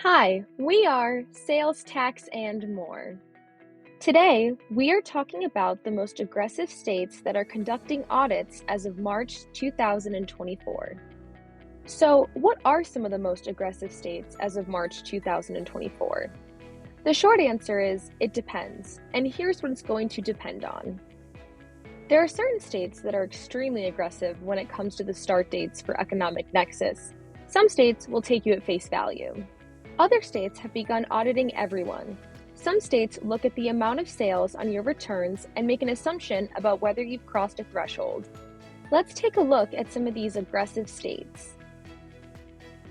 Hi, we are Sales Tax and More. Today, we are talking about the most aggressive states that are conducting audits as of March 2024. So, what are some of the most aggressive states as of March 2024? The short answer is it depends, and here's what it's going to depend on. There are certain states that are extremely aggressive when it comes to the start dates for economic nexus. Some states will take you at face value. Other states have begun auditing everyone. Some states look at the amount of sales on your returns and make an assumption about whether you've crossed a threshold. Let's take a look at some of these aggressive states.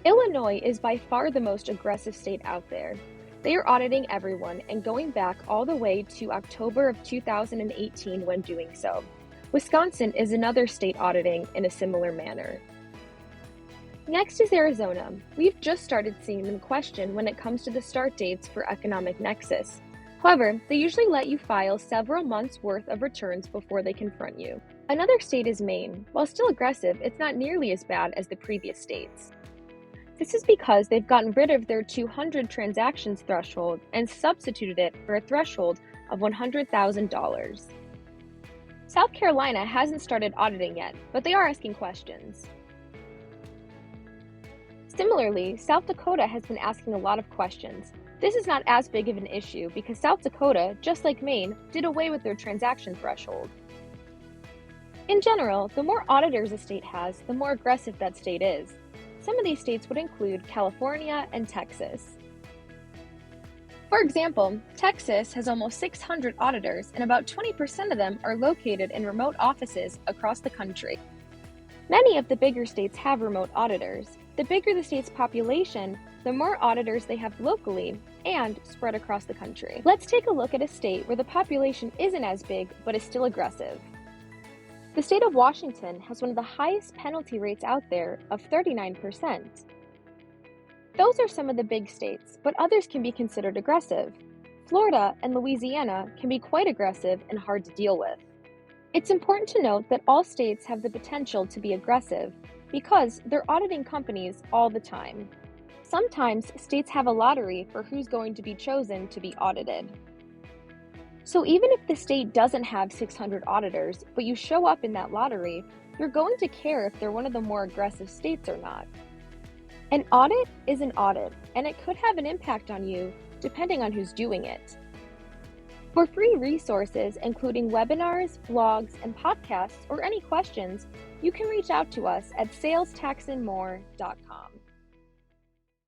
Illinois is by far the most aggressive state out there. They are auditing everyone and going back all the way to October of 2018 when doing so. Wisconsin is another state auditing in a similar manner. Next is Arizona. We've just started seeing them question when it comes to the start dates for economic nexus. However, they usually let you file several months' worth of returns before they confront you. Another state is Maine. While still aggressive, it's not nearly as bad as the previous states. This is because they've gotten rid of their 200 transactions threshold and substituted it for a threshold of $100,000. South Carolina hasn't started auditing yet, but they are asking questions. Similarly, South Dakota has been asking a lot of questions. This is not as big of an issue because South Dakota, just like Maine, did away with their transaction threshold. In general, the more auditors a state has, the more aggressive that state is. Some of these states would include California and Texas. For example, Texas has almost 600 auditors, and about 20% of them are located in remote offices across the country. Many of the bigger states have remote auditors. The bigger the state's population, the more auditors they have locally and spread across the country. Let's take a look at a state where the population isn't as big but is still aggressive. The state of Washington has one of the highest penalty rates out there of 39%. Those are some of the big states, but others can be considered aggressive. Florida and Louisiana can be quite aggressive and hard to deal with. It's important to note that all states have the potential to be aggressive because they're auditing companies all the time. Sometimes states have a lottery for who's going to be chosen to be audited. So even if the state doesn't have 600 auditors, but you show up in that lottery, you're going to care if they're one of the more aggressive states or not. An audit is an audit, and it could have an impact on you depending on who's doing it. For free resources, including webinars, blogs, and podcasts, or any questions, you can reach out to us at salestaxandmore.com.